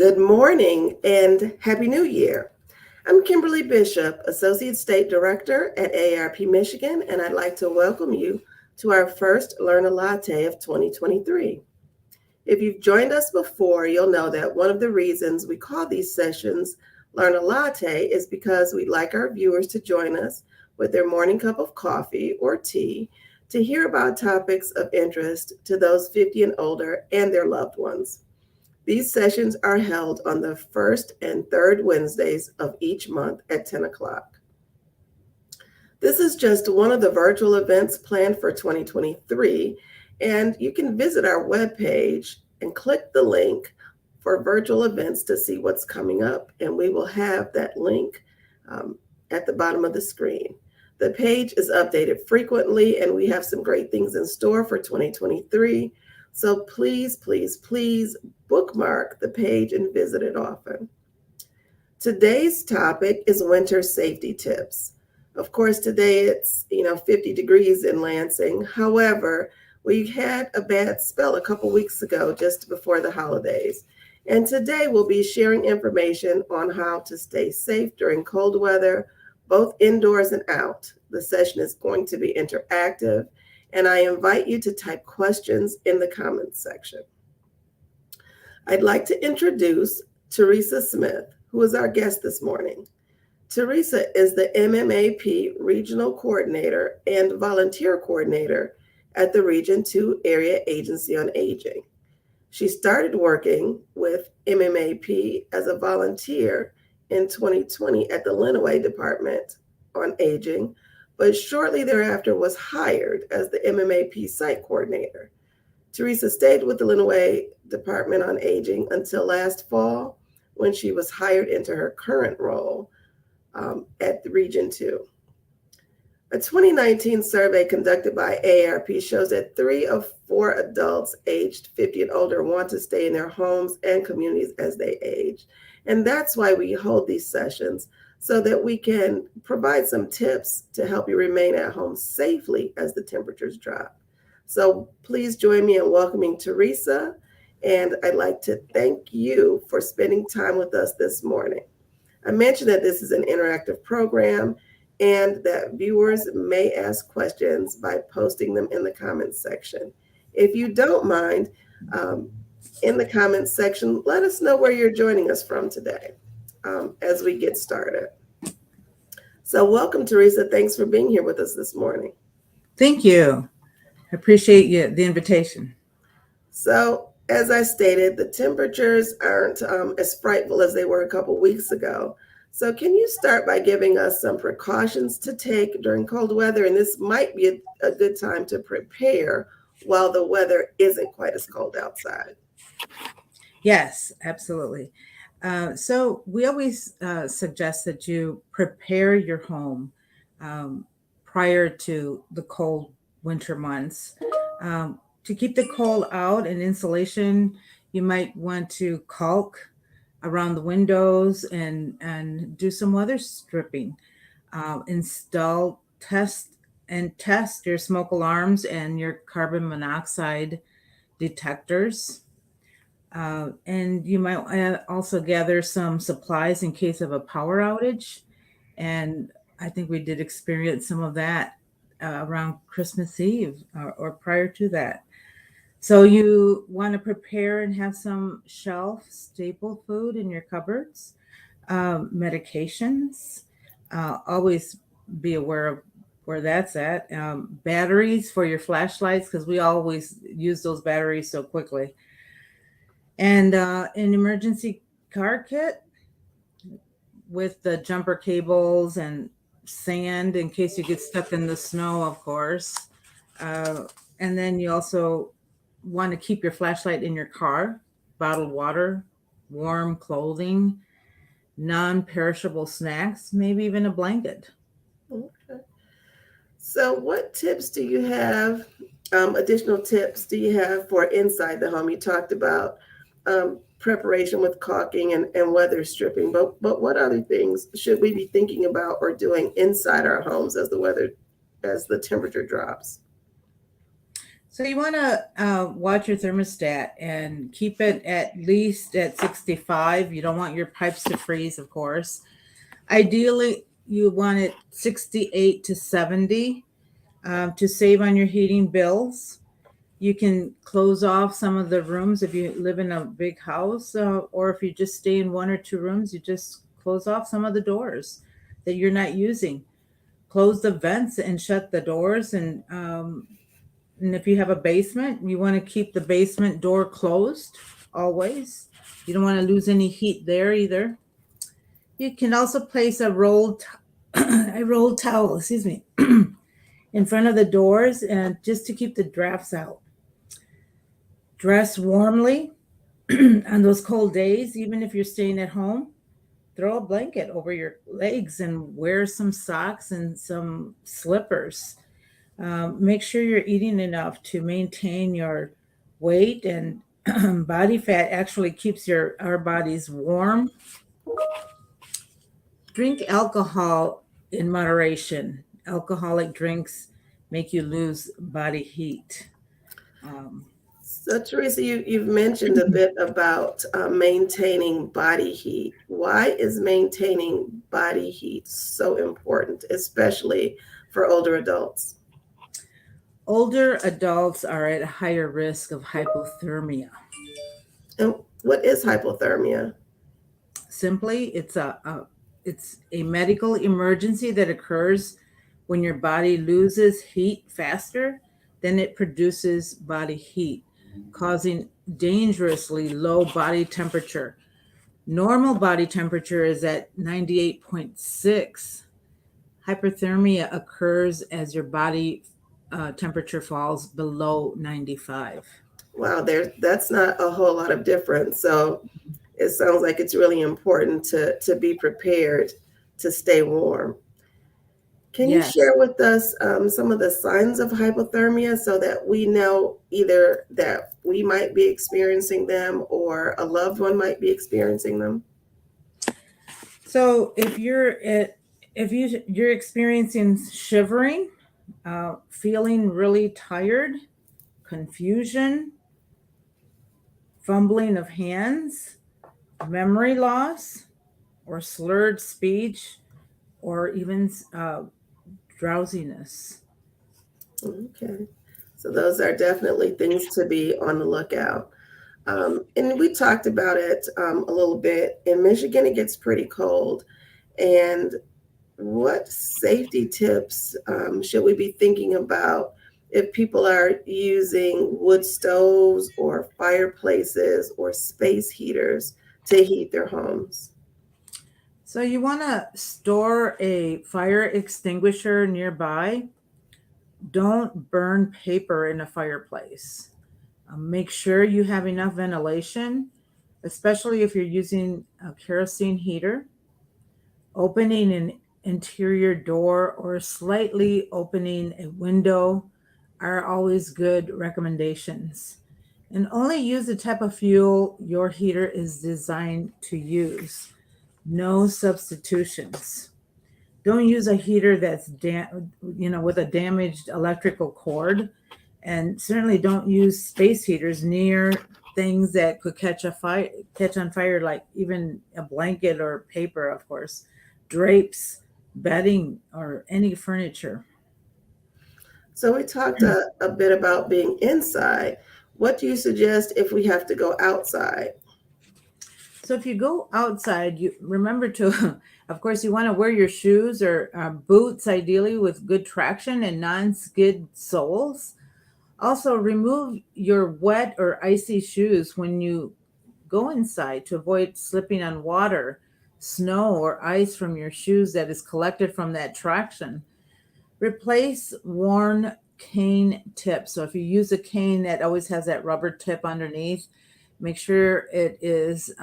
Good morning and Happy New Year. I'm Kimberly Bishop, Associate State Director at AARP Michigan, and I'd like to welcome you to our first Learn a Latte of 2023. If you've joined us before, you'll know that one of the reasons we call these sessions Learn a Latte is because we'd like our viewers to join us with their morning cup of coffee or tea to hear about topics of interest to those 50 and older and their loved ones. These sessions are held on the first and third Wednesdays of each month at 10 o'clock. This is just one of the virtual events planned for 2023, and you can visit our webpage and click the link for virtual events to see what's coming up, and we will have that link at the bottom of the screen. The page is updated frequently, and we have some great things in store for 2023. So please, please, please bookmark the page and visit it often. Today's topic is winter safety tips. Of course, today it's 50 degrees in Lansing. However, we had a bad spell a couple weeks ago just before the holidays. And today we'll be sharing information on how to stay safe during cold weather, both indoors and out. The session is going to be interactive, and I invite you to type questions in the comments section. I'd like to introduce Teresa Smith, who is our guest this morning. Teresa is the MMAP Regional Coordinator and Volunteer Coordinator at the Region 2 Area Agency on Aging. She started working with MMAP as a volunteer in 2020 at the Lenawee Department on Aging, but shortly thereafter was hired as the MMAP Site Coordinator. Teresa stayed with the Lenawee Department on Aging until last fall, when she was hired into her current role at the Region 2. A 2019 survey conducted by AARP shows that 3 of 4 adults aged 50 and older want to stay in their homes and communities as they age. And that's why we hold these sessions, so that we can provide some tips to help you remain at home safely as the temperatures drop. So please join me in welcoming Teresa, and I'd like to thank you for spending time with us this morning. I mentioned that this is an interactive program and that viewers may ask questions by posting them in the comments section. If you don't mind, in the comments section, let us know where you're joining us from today as we get started. So welcome, Teresa. Thanks for being here with us this morning. Thank you. I appreciate the invitation. So as I stated, the temperatures aren't as frightful as they were a couple weeks ago. So can you start by giving us some precautions to take during cold weather? And this might be a good time to prepare while the weather isn't quite as cold outside. Yes, absolutely. So we always suggest that you prepare your home prior to the cold winter months. To keep the cold out and insulation, you might want to caulk around the windows and do some weather stripping. Install, test your smoke alarms and your carbon monoxide detectors. And you might also gather some supplies in case of a power outage. And I think we did experience some of that around Christmas Eve or prior to that. So you want to prepare and have some shelf staple food in your cupboards, medications. Always be aware of where that's at. Batteries for your flashlights, because we always use those batteries so quickly. And an emergency car kit with the jumper cables and sand in case you get stuck in the snow, of course. And then you also want to keep your flashlight in your car, bottled water, warm clothing, non-perishable snacks, maybe even a blanket. Okay. So what tips do you have, additional tips do you have for inside the home? You talked about preparation with caulking and weather stripping, but what other things should we be thinking about or doing inside our homes as the temperature drops? So you want to watch your thermostat and keep it at least at 65. You don't want your pipes to freeze, of course. Ideally, you want it 68 to 70 to save on your heating bills. You can close off some of the rooms if you live in a big house, or if you just stay in one or two rooms, you just close off some of the doors that you're not using. Close the vents and shut the doors. And if you have a basement, you want to keep the basement door closed always. You don't want to lose any heat there either. You can also place a a rolled towel, excuse me, in front of the doors and just to keep the drafts out. Dress warmly on those cold days, even if you're staying at home. Throw a blanket over your legs and wear some socks and some slippers. Make sure you're eating enough to maintain your weight, and body fat actually keeps our bodies warm. Drink alcohol in moderation. Alcoholic drinks make you lose body heat. Um, So, Teresa, you've mentioned a bit about maintaining body heat. Why is maintaining body heat so important, especially for older adults? Older adults are at a higher risk of hypothermia. And what is hypothermia? Simply, it's a medical emergency that occurs when your body loses heat faster than it produces body heat, causing dangerously low body temperature. Normal body temperature is at 98.6. Hyperthermia occurs as your body temperature falls below 95. Wow, that's not a whole lot of difference. So it sounds like it's really important to be prepared to stay warm. Can you Yes. share with us some of the signs of hypothermia so that we know either that we might be experiencing them or a loved one might be experiencing them? So if you're experiencing shivering, feeling really tired, confusion, fumbling of hands, memory loss, or slurred speech, or even drowsiness. Okay. So those are definitely things to be on the lookout. And we talked about it a little bit. In Michigan, it gets pretty cold. And what safety tips should we be thinking about if people are using wood stoves or fireplaces or space heaters to heat their homes? So you want to store a fire extinguisher nearby. Don't burn paper in a fireplace. Make sure you have enough ventilation, especially if you're using a kerosene heater. Opening an interior door or slightly opening a window are always good recommendations. And only use the type of fuel your heater is designed to use. No substitutions. Don't use a heater that's with a damaged electrical cord, and certainly don't use space heaters near things that could catch on fire, like even a blanket or paper, of course, drapes, bedding, or any furniture. So we talked a bit about being inside. What do you suggest if we have to go outside? So if you go outside, you remember to, of course, you want to wear your shoes or boots, ideally with good traction and non-skid soles. Also, remove your wet or icy shoes when you go inside to avoid slipping on water, snow, or ice from your shoes that is collected from that traction. Replace worn cane tips. So if you use a cane that always has that rubber tip underneath, make sure it is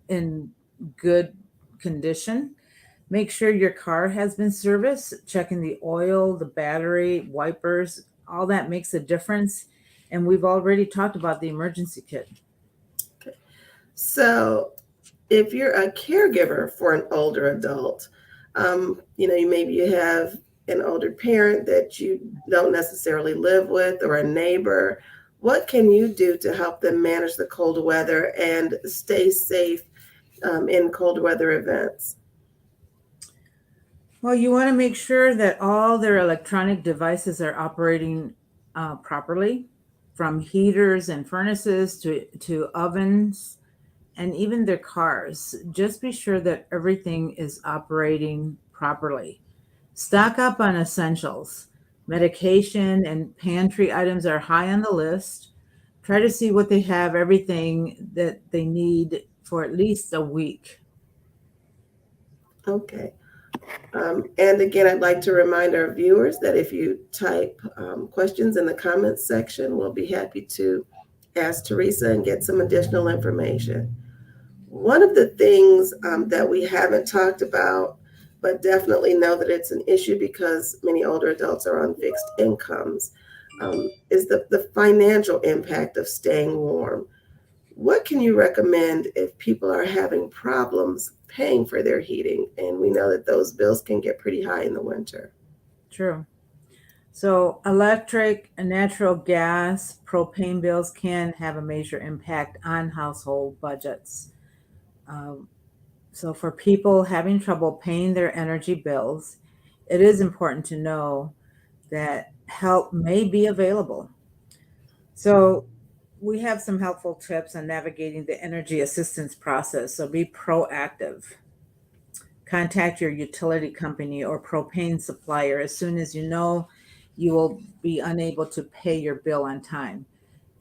in good condition. Make sure your car has been serviced, checking the oil, the battery, wipers, all that makes a difference. And we've already talked about the emergency kit. So if you're a caregiver for an older adult, maybe you have an older parent that you don't necessarily live with or a neighbor, what can you do to help them manage the cold weather and stay safe in cold weather events? Well, you want to make sure that all their electronic devices are operating properly, from heaters and furnaces to ovens and even their cars. Just be sure that everything is operating properly. Stock up on essentials. Medication and pantry items are high on the list. Try to see what they have, everything that they need for at least a week. Okay. And again, I'd like to remind our viewers that if you type questions in the comments section, we'll be happy to ask Teresa and get some additional information. One of the things that we haven't talked about, but definitely know that it's an issue because many older adults are on fixed incomes, is the financial impact of staying warm. What can you recommend if people are having problems paying for their heating? And we know that those bills can get pretty high in the winter. True. So, electric and natural gas, propane bills can have a major impact on household budgets. Um, so, for people having trouble paying their energy bills, it is important to know that help may be available. So, we have some helpful tips on navigating the energy assistance process. So, be proactive. Contact your utility company or propane supplier as soon as you know you will be unable to pay your bill on time.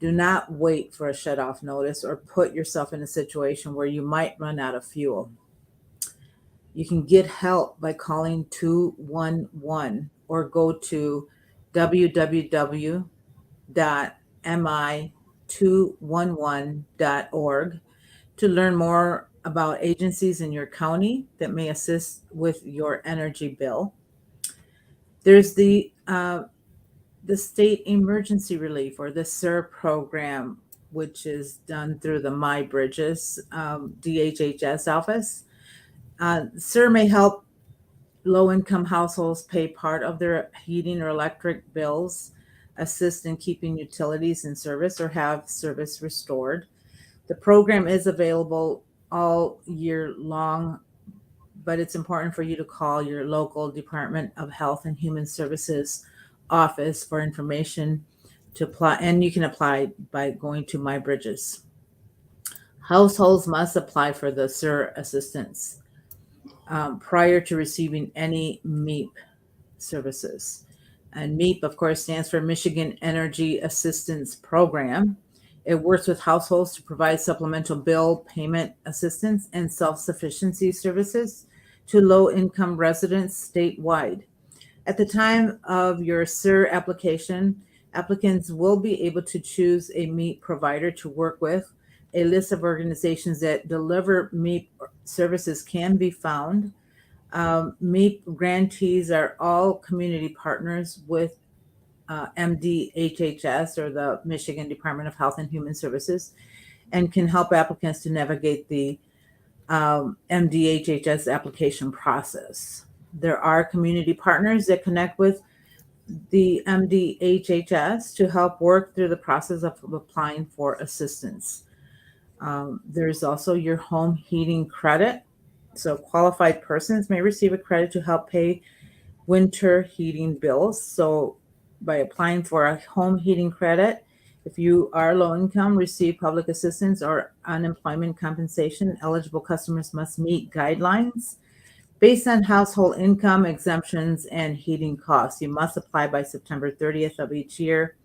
Do not wait for a shut off notice or put yourself in a situation where you might run out of fuel. You can get help by calling 211 or go to www.mi211.org to learn more about agencies in your county that may assist with your energy bill. There's the state emergency relief or the SIR program, which is done through the My Bridges DHHS office. SIR may help low income households pay part of their heating or electric bills, assist in keeping utilities in service, or have service restored. The program is available all year long, but it's important for you to call your local Department of Health and Human Services office for information to apply, and you can apply by going to My Bridges. Households must apply for the SIR assistance prior to receiving any MEAP services. And MEAP, of course, stands for Michigan Energy Assistance Program. It works with households to provide supplemental bill payment assistance and self sufficiency services to low income residents statewide. At the time of your SIR application, applicants will be able to choose a MEAP provider to work with. A list of organizations that deliver MEAP services can be found. MEAP grantees are all community partners with MDHHS, or the Michigan Department of Health and Human Services, and can help applicants to navigate the MDHHS application process. There are community partners that connect with the MDHHS to help work through the process of applying for assistance. There's also your home heating credit. So, qualified persons may receive a credit to help pay winter heating bills. So, by applying for a home heating credit, if you are low income, receive public assistance or unemployment compensation, eligible customers must meet guidelines based on household income, exemptions, and heating costs. You must apply by September 30th of each year.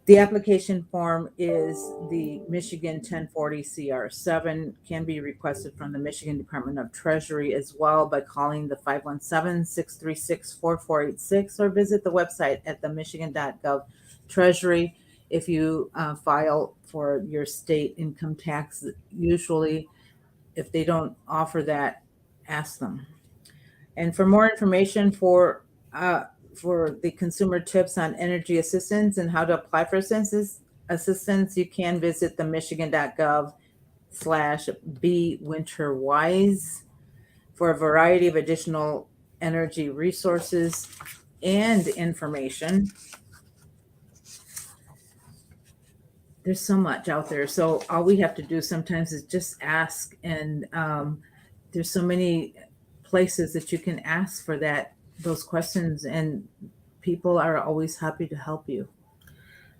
The application form is the Michigan 1040 CR7, can be requested from the Michigan Department of Treasury as well by calling the 517-636-4486 or visit the website at the michigan.gov Treasury. If you file for your state income tax, usually if they don't offer that, ask them. And for more information for the consumer tips on energy assistance and how to apply for assistance, you can visit the michigan.gov/be winterwise for a variety of additional energy resources and information. There's so much out there. So all we have to do sometimes is just ask, and there's so many places that you can ask for those questions, and people are always happy to help you.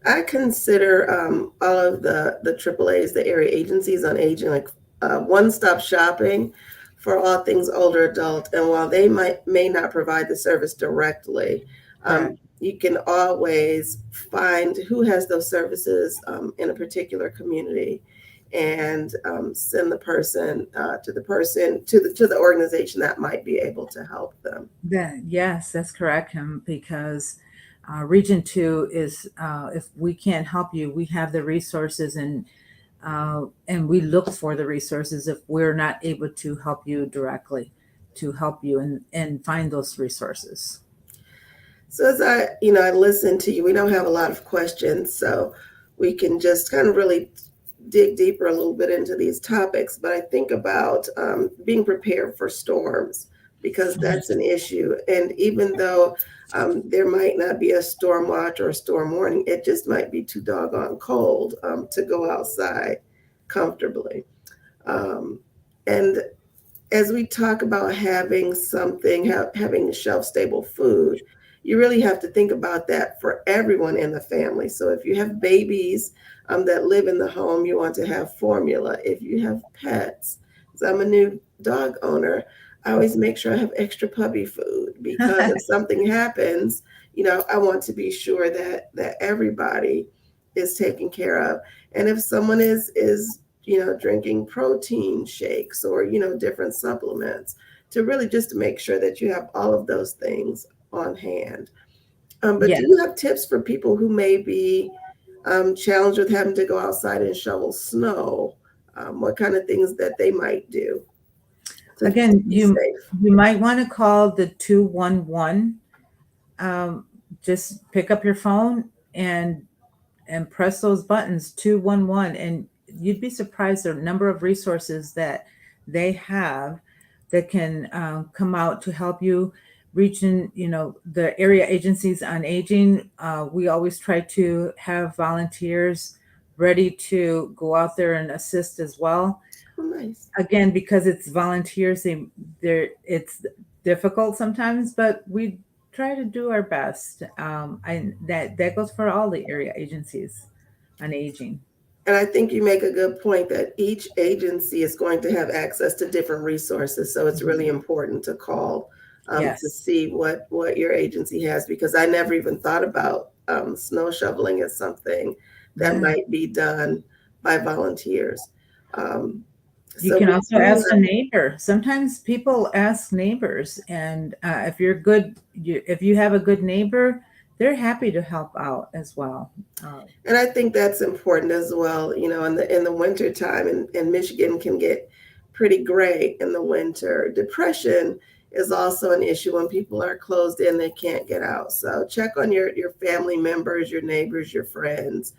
I consider all of the AAA's, the area agencies on aging, like one-stop shopping for all things older adult. And while they may not provide the service directly, Correct. you can always find who has those services in a particular community, and send the person to the organization that might be able to help them. Yes, that's correct, Kim, because Region 2 is, if we can't help you, we have the resources, and we look for the resources if we're not able to help you directly, to help you and find those resources. So as I listen to you, we don't have a lot of questions, so we can just kind of really dig deeper a little bit into these topics. But I think about being prepared for storms, because that's an issue. And even though there might not be a storm watch or a storm warning, it just might be too doggone cold to go outside comfortably. Um, and as we talk about having having shelf stable food, you really have to think about that for everyone in the family. So if you have babies that live in the home, you want to have formula. If you have pets, so I'm a new dog owner, I always make sure I have extra puppy food, because if something happens, I want to be sure that everybody is taken care of. And if someone is drinking protein shakes or, different supplements, to really just to make sure that you have all of those things on hand. But Yeah. do you have tips for people who may be challenged with having to go outside and shovel snow? What kind of things that they might do to Again, be you safe? you might want to call the 211. Um, just pick up your phone and press those buttons, 211, and you'd be surprised the number of resources that they have that can come out to help you. Reaching, the area agencies on aging, we always try to have volunteers ready to go out there and assist as well. Oh, nice. Again, because it's volunteers, it's difficult sometimes, but we try to do our best. That goes for all the area agencies on aging. And I think you make a good point that each agency is going to have access to different resources. So it's Mhm. really important to call to Yes. see what your agency has, because I never even thought about snow shoveling as something that Yeah. might be done by volunteers. Um, You so can we also do ask a neighbor. Sometimes people ask neighbors, and if you have a good neighbor, they're happy to help out as well. Uh, And I think that's important as well. In the winter time, and Michigan can get pretty gray in the winter. Depression is also an issue when people are closed in, they can't get out. So check on your family members, your neighbors, your friends,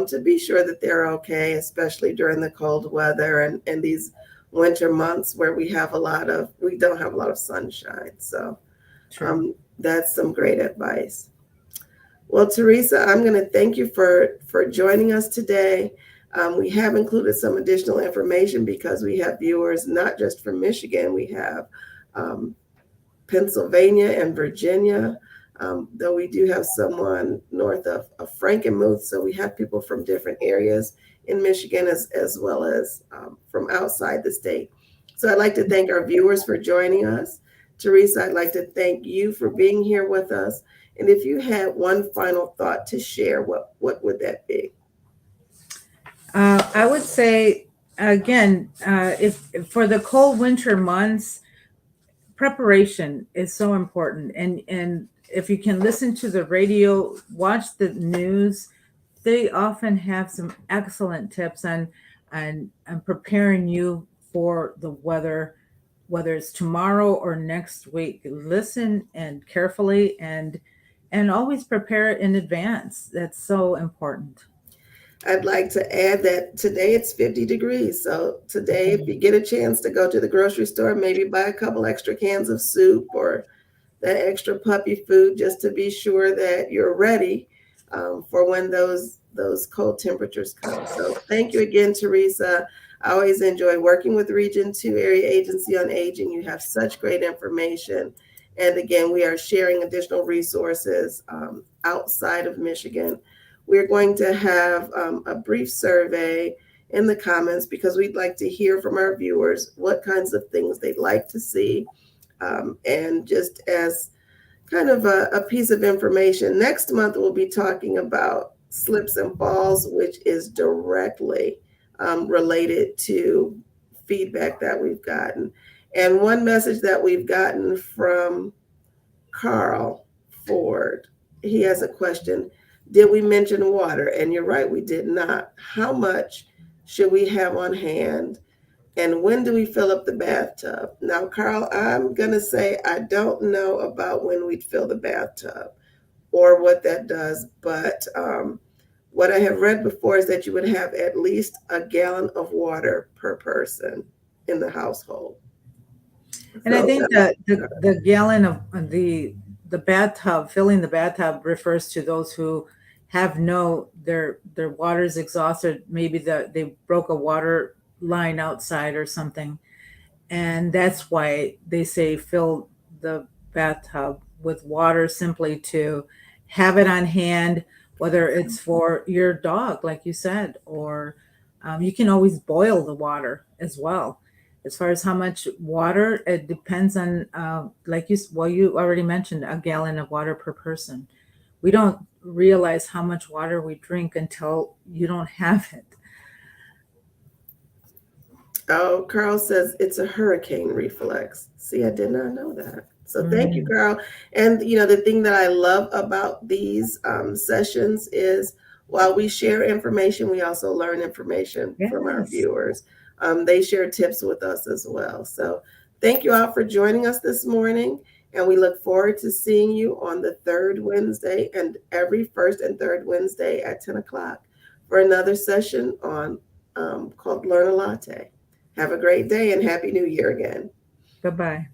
to be sure that they're okay, especially during the cold weather and these winter months where we don't have a lot of sunshine. So True. that's some great advice. Well, Teresa, I'm going to thank you for joining us today. We have included some additional information because we have viewers not just from Michigan. We have um, Pennsylvania and Virginia, though we do have someone north of Frankenmuth. So we have people from different areas in Michigan as well as from outside the state. So I'd like to thank our viewers for joining us. Teresa, I'd like to thank you for being here with us. And if you had one final thought to share, what would that be? I would say again, if for the cold winter months, preparation is so important, and if you can listen to the radio, watch the news, they often have some excellent tips on preparing you for the weather, whether it's tomorrow or next week. Listen and carefully, and always prepare in advance. That's so important. I'd like to add that today it's 50 degrees. So today, if you get a chance to go to the grocery store, maybe buy a couple extra cans of soup or that extra puppy food just to be sure that you're ready for when those cold temperatures come. So thank you again, Teresa. I always enjoy working with Region 2 Area Agency on Aging. You have such great information. And again, we are sharing additional resources outside of Michigan. We're going to have a brief survey in the comments because we'd like to hear from our viewers what kinds of things they'd like to see. And just as kind of a piece of information, next month we'll be talking about slips and falls, which is directly related to feedback that we've gotten. And one message that we've gotten from Carl Ford, he has a question. Did we mention water? And you're right, we did not. How much should we have on hand? And when do we fill up the bathtub? Now, Carl, I'm going to say I don't know about when we'd fill the bathtub or what that does, but what I have read before is that you would have at least a gallon of water per person in the household. And I So, think that the gallon of the bathtub, filling the bathtub refers to those who have no their water's exhausted. Maybe they broke a water line outside or something, and that's why they say fill the bathtub with water simply to have it on hand, whether it's for your dog, like you said, or you can always boil the water as well. As far as how much water, it depends on, like you already mentioned, a gallon of water per person. We don't realize how much water we drink until you don't have it. oh, Carl says it's a hurricane reflex. See, I did not know that. So thank you, Mm, Carl. And the thing that I love about these sessions is while we share information, we also learn information from our yes. viewers. They share tips with us as well. So thank you all for joining us this morning. And we look forward to seeing you on the third Wednesday and every first and third Wednesday at 10 o'clock for another session on called Learn a Latte. Have a great day and Happy New Year again. Bye bye.